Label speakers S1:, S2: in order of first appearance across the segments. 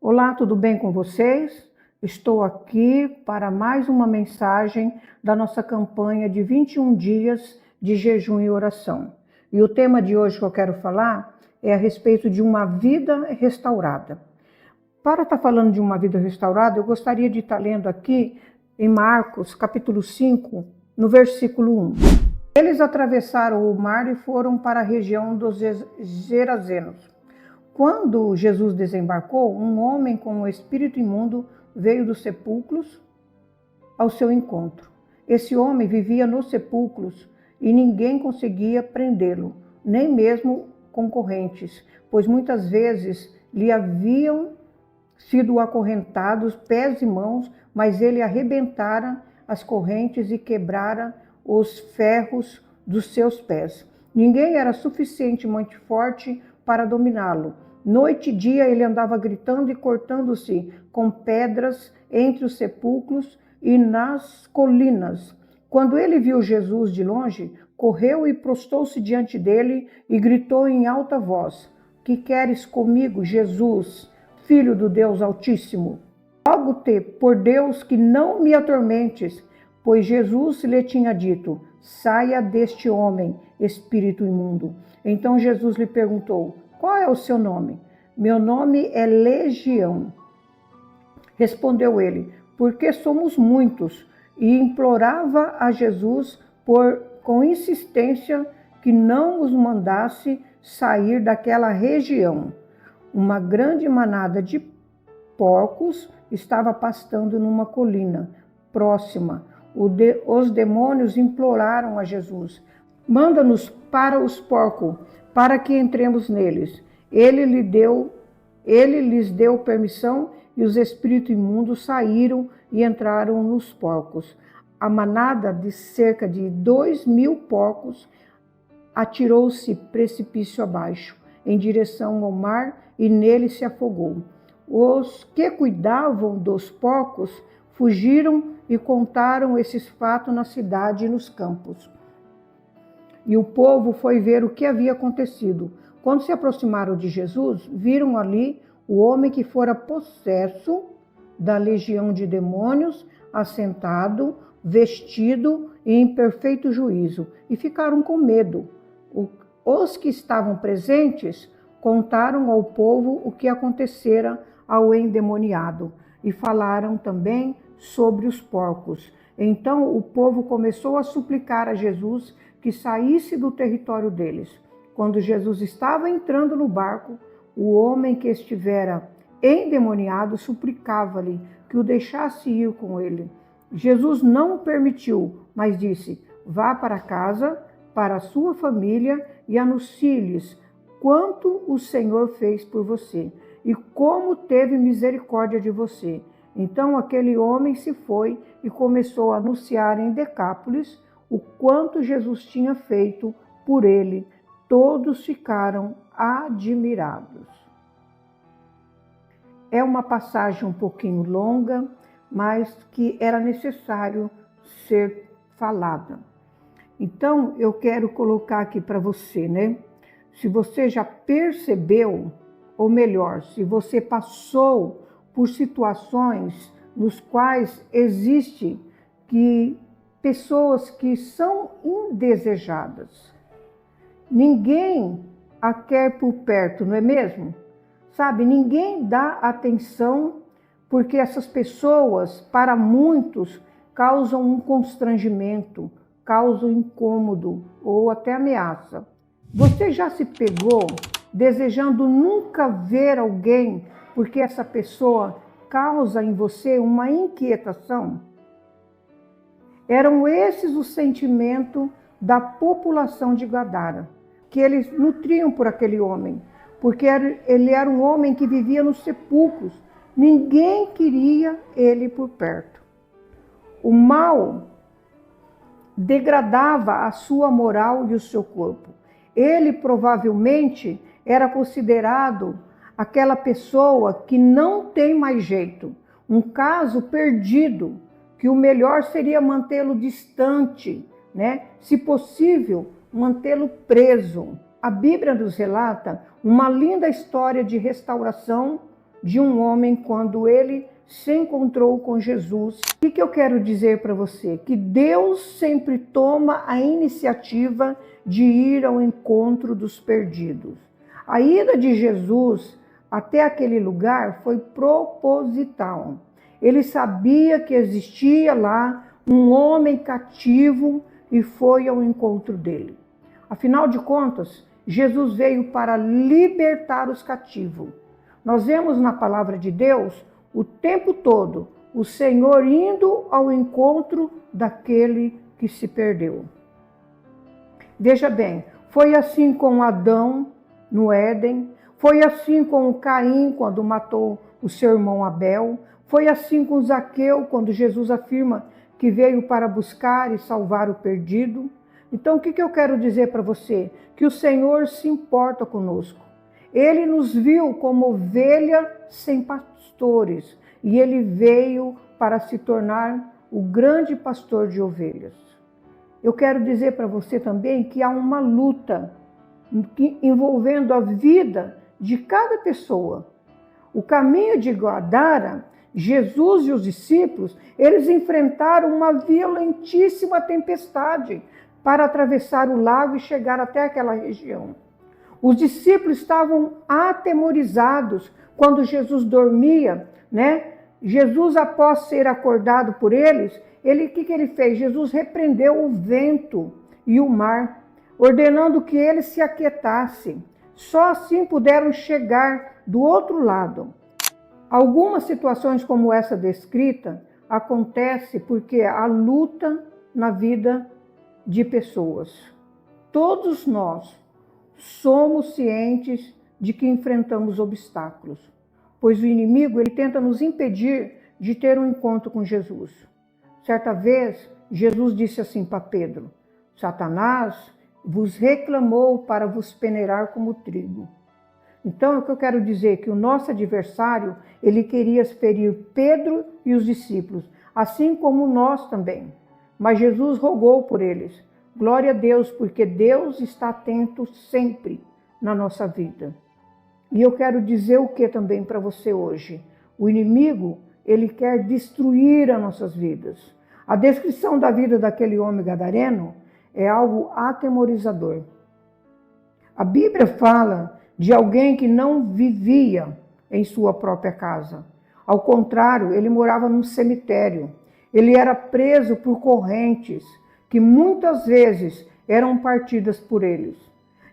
S1: Olá, tudo bem com vocês? Estou aqui para mais uma mensagem da nossa campanha de 21 dias de jejum e oração. E o tema de hoje que eu quero falar é a respeito de uma vida restaurada. Para estar falando de uma vida restaurada, eu gostaria de estar lendo aqui em Marcos, capítulo 5, no versículo 1. Eles atravessaram o mar e foram para a região dos Gerazenos. Quando Jesus desembarcou, um homem com um espírito imundo veio dos sepulcros ao seu encontro. Esse homem vivia nos sepulcros e ninguém conseguia prendê-lo, nem mesmo concorrentes, pois muitas vezes lhe haviam sido acorrentados pés e mãos, mas ele arrebentara as correntes e quebrara os ferros dos seus pés. Ninguém era suficientemente forte para dominá-lo. Noite e dia ele andava gritando e cortando-se com pedras entre os sepulcros e nas colinas. Quando ele viu Jesus de longe, correu e prostou-se diante dele e gritou em alta voz: "Que queres comigo, Jesus, Filho do Deus Altíssimo? Rogo-te por Deus que não me atormentes", pois Jesus lhe tinha dito: "Saia deste homem, espírito imundo." Então Jesus lhe perguntou: "Qual é o seu nome?" "Meu nome é Legião", respondeu ele, porque somos muitos, e implorava a Jesus com insistência que não os mandasse sair daquela região. Uma grande manada de porcos estava pastando numa colina próxima. Os demônios imploraram a Jesus: "Manda-nos para os porcos, para que entremos neles." Ele lhes deu permissão e os espíritos imundos saíram e entraram nos porcos. A manada de cerca de 2.000 porcos atirou-se precipício abaixo, em direção ao mar, e nele se afogou. Os que cuidavam dos porcos fugiram e contaram esses fatos na cidade e nos campos. E o povo foi ver o que havia acontecido. Quando se aproximaram de Jesus, viram ali o homem que fora possesso da legião de demônios, assentado, vestido e em perfeito juízo, e ficaram com medo. Os que estavam presentes contaram ao povo o que acontecera ao endemoniado e falaram também sobre os porcos. Então o povo começou a suplicar a Jesus que saísse do território deles. Quando Jesus estava entrando no barco, o homem que estivera endemoniado suplicava-lhe que o deixasse ir com ele. Jesus não o permitiu, mas disse: "Vá para casa, para a sua família, e anuncie-lhes quanto o Senhor fez por você e como teve misericórdia de você." Então aquele homem se foi e começou a anunciar em Decápolis o quanto Jesus tinha feito por ele. Todos ficaram admirados. É uma passagem um pouquinho longa, mas que era necessário ser falada. Então, eu quero colocar aqui para você, né? Se você já percebeu, ou melhor, se você passou por situações nos quais existe pessoas que são indesejadas. Ninguém a quer por perto, não é mesmo? Sabe, ninguém dá atenção porque essas pessoas, para muitos, causam um constrangimento, causam incômodo ou até ameaça. Você já se pegou desejando nunca ver alguém porque essa pessoa causa em você uma inquietação? Eram esses os sentimentos da população de Gadara, que eles nutriam por aquele homem, porque ele era um homem que vivia nos sepulcros. Ninguém queria ele por perto. O mal degradava a sua moral e o seu corpo. Ele provavelmente era considerado aquela pessoa que não tem mais jeito, um caso perdido, que o melhor seria mantê-lo distante, né? Se possível, mantê-lo preso. A Bíblia nos relata uma linda história de restauração de um homem quando ele se encontrou com Jesus. O que eu quero dizer para você? Que Deus sempre toma a iniciativa de ir ao encontro dos perdidos. A ida de Jesus até aquele lugar foi proposital. Ele sabia que existia lá um homem cativo e foi ao encontro dele. Afinal de contas, Jesus veio para libertar os cativos. Nós vemos na palavra de Deus o tempo todo o Senhor indo ao encontro daquele que se perdeu. Veja bem, foi assim com Adão no Éden, foi assim com Caim quando matou o seu irmão Abel, foi assim com Zaqueu quando Jesus afirma que veio para buscar e salvar o perdido. Então, o que eu quero dizer para você? Que o Senhor se importa conosco. Ele nos viu como ovelha sem pastores e ele veio para se tornar o grande pastor de ovelhas. Eu quero dizer para você também que há uma luta envolvendo a vida de cada pessoa. O caminho de Gadara, Jesus e os discípulos, eles enfrentaram uma violentíssima tempestade para atravessar o lago e chegar até aquela região. Os discípulos estavam atemorizados quando Jesus dormia, né? Jesus, após ser acordado por eles, o que ele fez? Jesus repreendeu o vento e o mar, ordenando que eles se aquietassem. Só assim puderam chegar do outro lado. Algumas situações como essa descrita acontecem porque há luta na vida de pessoas. Todos nós somos cientes de que enfrentamos obstáculos, pois o inimigo ele tenta nos impedir de ter um encontro com Jesus. Certa vez, Jesus disse assim para Pedro: Satanás vos reclamou para vos peneirar como trigo. Então, o que eu quero dizer é que o nosso adversário, ele queria ferir Pedro e os discípulos, assim como nós também. Mas Jesus rogou por eles. Glória a Deus, porque Deus está atento sempre na nossa vida. E eu quero dizer o que também para você hoje? O inimigo, ele quer destruir as nossas vidas. A descrição da vida daquele homem gadareno é algo atemorizador. A Bíblia fala de alguém que não vivia em sua própria casa. Ao contrário, ele morava num cemitério. Ele era preso por correntes que muitas vezes eram partidas por eles.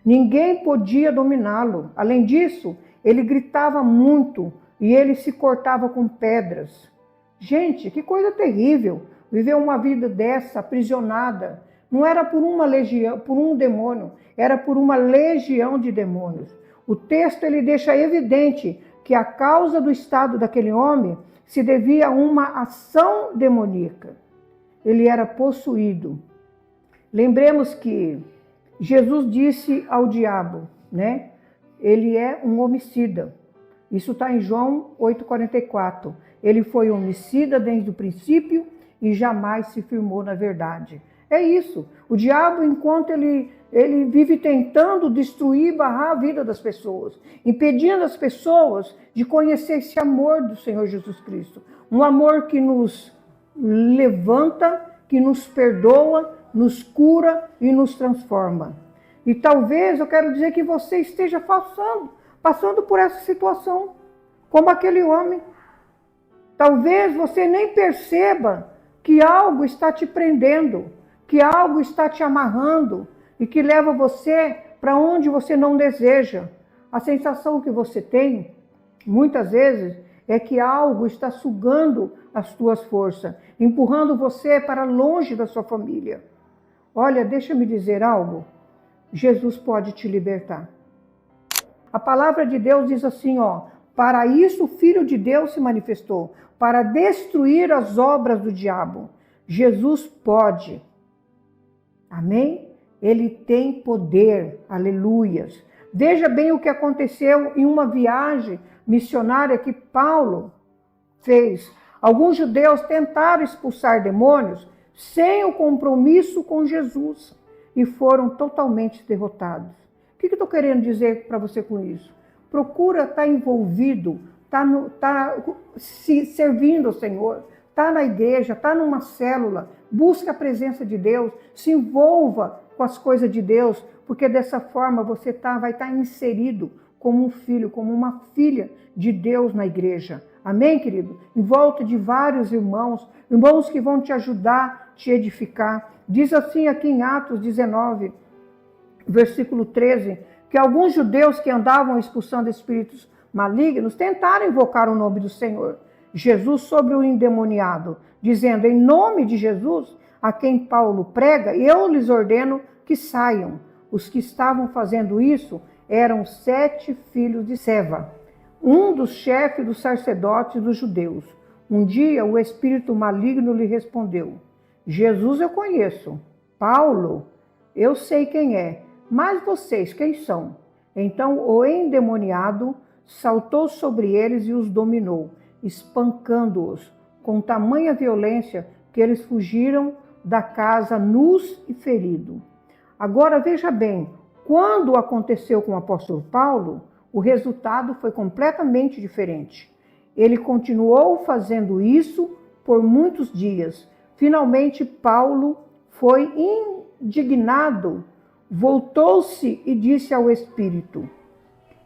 S1: Ninguém podia dominá-lo. Além disso, ele gritava muito e ele se cortava com pedras. Gente, que coisa terrível viver uma vida dessa, aprisionada. Não era por uma legião, por um demônio, era por uma legião de demônios. O texto ele deixa evidente que a causa do estado daquele homem se devia a uma ação demoníaca. Ele era possuído. Lembremos que Jesus disse ao diabo, né? Ele é um homicida. Isso está em João 8,44. Ele foi homicida desde o princípio e jamais se firmou na verdade. É isso. O diabo, enquanto ele vive tentando destruir, barrar a vida das pessoas, impedindo as pessoas de conhecer esse amor do Senhor Jesus Cristo. Um amor que nos levanta, que nos perdoa, nos cura e nos transforma. E talvez eu quero dizer que você esteja passando por essa situação, como aquele homem. Talvez você nem perceba que algo está te prendendo, que algo está te amarrando e que leva você para onde você não deseja. A sensação que você tem, muitas vezes, é que algo está sugando as tuas forças, empurrando você para longe da sua família. Olha, deixa-me dizer algo. Jesus pode te libertar. A palavra de Deus diz assim, para isso o Filho de Deus se manifestou, para destruir as obras do diabo. Jesus pode. Amém? Ele tem poder. Aleluias. Veja bem o que aconteceu em uma viagem missionária que Paulo fez. Alguns judeus tentaram expulsar demônios sem o compromisso com Jesus e foram totalmente derrotados. O que eu estou querendo dizer para você com isso? Procura estar envolvido, se servindo ao Senhor, está na igreja, está numa célula, busca a presença de Deus, se envolva com as coisas de Deus, porque dessa forma você vai estar inserido como um filho, como uma filha de Deus na igreja. Amém, querido? Em volta de vários irmãos que vão te ajudar, te edificar. Diz assim aqui em Atos 19, versículo 13, que alguns judeus que andavam expulsando espíritos malignos tentaram invocar o nome do Senhor Jesus sobre o endemoniado, dizendo, em nome de Jesus, a quem Paulo prega, eu lhes ordeno que saiam. Os que estavam fazendo isso eram 7 filhos de Seva, um dos chefes dos sacerdotes dos judeus. Um dia o espírito maligno lhe respondeu, Jesus eu conheço, Paulo eu sei quem é, mas vocês quem são? Então o endemoniado saltou sobre eles e os dominou, espancando-os com tamanha violência que eles fugiram da casa nus e feridos. Agora veja bem, quando aconteceu com o apóstolo Paulo, o resultado foi completamente diferente. Ele continuou fazendo isso por muitos dias. Finalmente Paulo foi indignado, voltou-se e disse ao Espírito,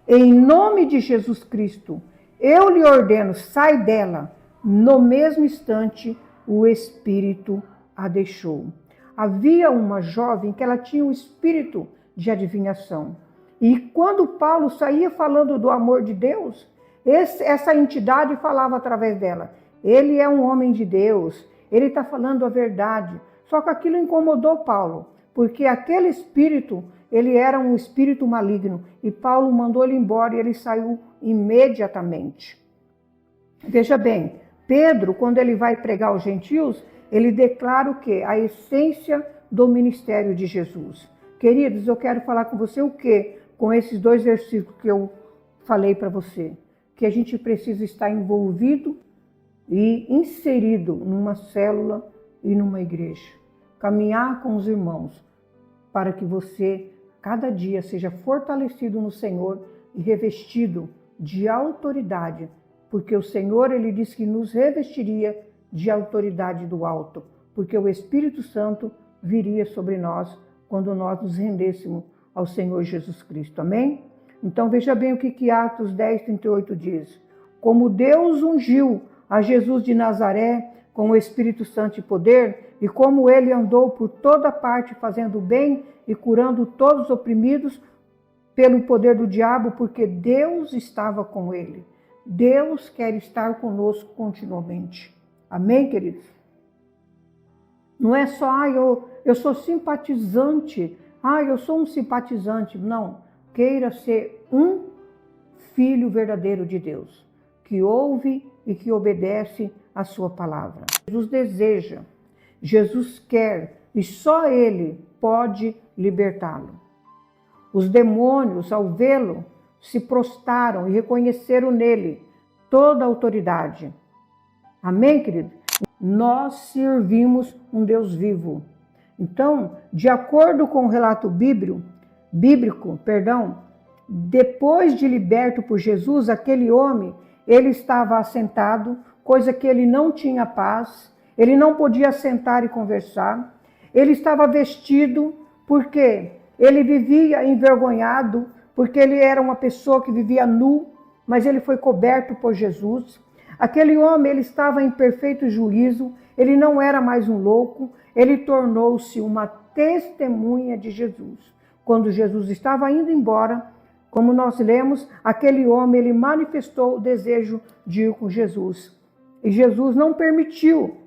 S1: em nome de Jesus Cristo, eu lhe ordeno, sai dela. No mesmo instante, o Espírito a deixou. Havia uma jovem que ela tinha um espírito de adivinhação. E quando Paulo saía falando do amor de Deus, essa entidade falava através dela. Ele é um homem de Deus, ele está falando a verdade. Só que aquilo incomodou Paulo, porque aquele espírito, ele era um espírito maligno. E Paulo mandou ele embora e ele saiu imediatamente. Veja bem, Pedro, quando ele vai pregar aos gentios, ele declara o quê? A essência do ministério de Jesus. Queridos, eu quero falar com você o quê? Com esses 2 versículos que eu falei para você. Que a gente precisa estar envolvido e inserido numa célula e numa igreja. Caminhar com os irmãos para que você, cada dia, seja fortalecido no Senhor e revestido de autoridade. Porque o Senhor, ele disse que nos revestiria de autoridade do alto, porque o Espírito Santo viria sobre nós quando nós nos rendêssemos ao Senhor Jesus Cristo. Amém? Então veja bem o que Atos 10, 38 diz. Como Deus ungiu a Jesus de Nazaré com o Espírito Santo e poder, e como ele andou por toda parte fazendo bem e curando todos os oprimidos pelo poder do diabo, porque Deus estava com ele. Deus quer estar conosco continuamente. Amém, queridos? Não é só, eu sou simpatizante, eu sou um simpatizante. Não, queira ser um filho verdadeiro de Deus, que ouve e que obedece a sua palavra. Jesus deseja, Jesus quer, e só Ele pode libertá-lo. Os demônios, ao vê-lo, se prostraram e reconheceram nele toda a autoridade. Amém, querido? Nós servimos um Deus vivo. Então, de acordo com o relato bíblico, depois de liberto por Jesus, aquele homem, ele estava assentado, coisa que ele não tinha paz, ele não podia sentar e conversar, ele estava vestido, porque ele vivia envergonhado, porque ele era uma pessoa que vivia nu, mas ele foi coberto por Jesus. Aquele homem, ele estava em perfeito juízo, ele não era mais um louco, ele tornou-se uma testemunha de Jesus. Quando Jesus estava indo embora, como nós lemos, aquele homem, ele manifestou o desejo de ir com Jesus. E Jesus não permitiu,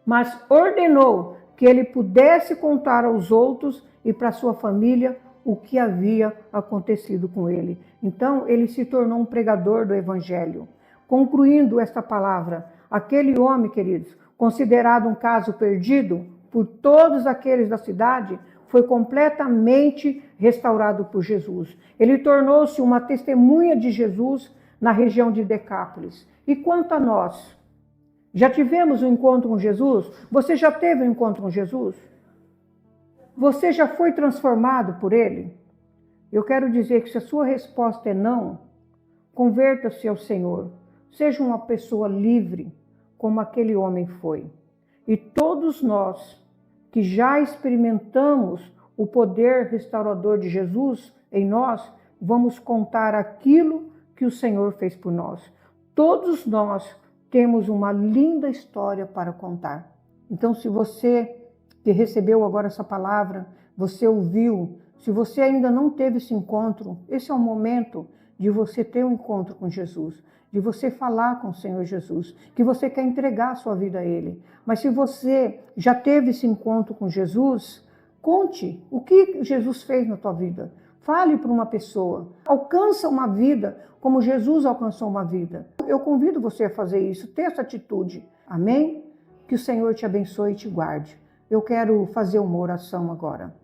S1: mas ordenou que ele pudesse contar aos outros e para sua família o que havia acontecido com ele. Então, ele se tornou um pregador do Evangelho. Concluindo esta palavra, aquele homem, queridos, considerado um caso perdido por todos aqueles da cidade, foi completamente restaurado por Jesus. Ele tornou-se uma testemunha de Jesus na região de Decápolis. E quanto a nós? Já tivemos um encontro com Jesus? Você já teve um encontro com Jesus? Você já foi transformado por Ele? Eu quero dizer que se a sua resposta é não, Converta-se ao Senhor. Seja uma pessoa livre, como aquele homem foi. E todos nós que já experimentamos o poder restaurador de Jesus em nós, vamos contar aquilo que o Senhor fez por nós. Todos nós temos uma linda história para contar. Então, se você que recebeu agora essa palavra, você ouviu, se você ainda não teve esse encontro, esse é o momento de você ter um encontro com Jesus, de você falar com o Senhor Jesus, que você quer entregar a sua vida a Ele. Mas se você já teve esse encontro com Jesus, conte o que Jesus fez na tua vida. Fale para uma pessoa. Alcança uma vida como Jesus alcançou uma vida. Eu convido você a fazer isso, ter essa atitude. Amém? Que o Senhor te abençoe e te guarde. Eu quero fazer uma oração agora.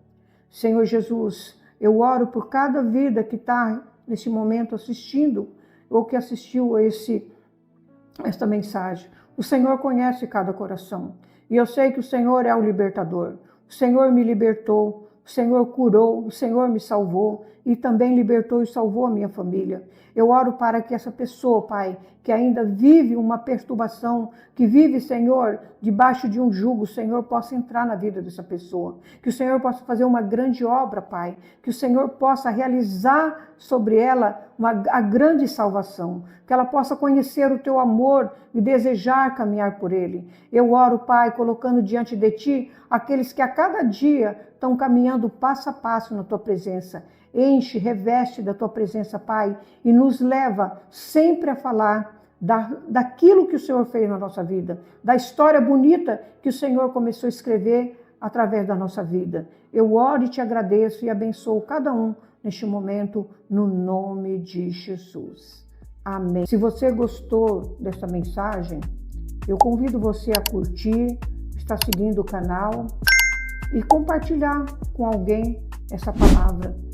S1: Senhor Jesus, eu oro por cada vida que está nesse momento assistindo ou que assistiu a esta mensagem. O Senhor conhece cada coração e eu sei que o Senhor é o libertador. O Senhor me libertou, o Senhor curou, o Senhor me salvou e também libertou e salvou a minha família. Eu oro para que essa pessoa, Pai, que ainda vive uma perturbação, que vive, Senhor, debaixo de um jugo, o Senhor possa entrar na vida dessa pessoa. Que o Senhor possa fazer uma grande obra, Pai. Que o Senhor possa realizar sobre ela a grande salvação. Que ela possa conhecer o Teu amor e desejar caminhar por Ele. Eu oro, Pai, colocando diante de Ti aqueles que a cada dia estão caminhando passo a passo na Tua presença. Enche, reveste da Tua presença, Pai, e nos leva sempre a falar daquilo que o Senhor fez na nossa vida, da história bonita que o Senhor começou a escrever através da nossa vida. Eu oro e te agradeço e abençoo cada um neste momento, no nome de Jesus. Amém. Se você gostou dessa mensagem, eu convido você a curtir, estar seguindo o canal e compartilhar com alguém essa palavra.